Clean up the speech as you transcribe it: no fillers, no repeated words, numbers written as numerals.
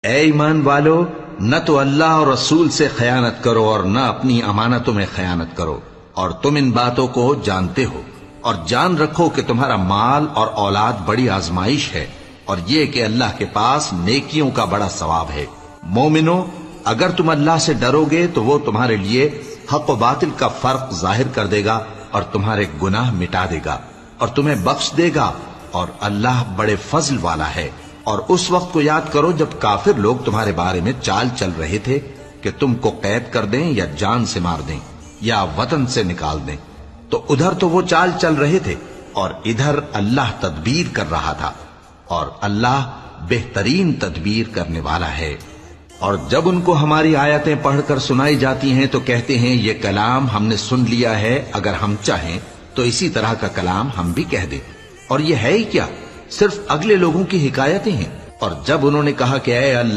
اے ایمان والو، نہ تو اللہ اور رسول سے خیانت کرو اور نہ اپنی امانتوں میں خیانت کرو، اور تم ان باتوں کو جانتے ہو، اور جان رکھو کہ تمہارا مال اور اولاد بڑی آزمائش ہے، اور یہ کہ اللہ کے پاس نیکیوں کا بڑا ثواب ہے۔ مومنو، اگر تم اللہ سے ڈرو گے تو وہ تمہارے لیے حق و باطل کا فرق ظاہر کر دے گا اور تمہارے گناہ مٹا دے گا اور تمہیں بخش دے گا، اور اللہ بڑے فضل والا ہے۔ اور اس وقت کو یاد کرو جب کافر لوگ تمہارے بارے میں چال چل رہے تھے کہ تم کو قید کر دیں یا جان سے مار دیں یا وطن سے نکال دیں، تو ادھر تو وہ چال چل رہے تھے اور ادھر اللہ تدبیر کر رہا تھا، اور اللہ بہترین تدبیر کرنے والا ہے۔ اور جب ان کو ہماری آیتیں پڑھ کر سنائی جاتی ہیں تو کہتے ہیں یہ کلام ہم نے سن لیا ہے، اگر ہم چاہیں تو اسی طرح کا کلام ہم بھی کہہ دیں، اور یہ ہے ہی کیا، صرف اگلے لوگوں کی حکایتیں ہیں۔ اور جب انہوں نے کہا کہ اے اللہ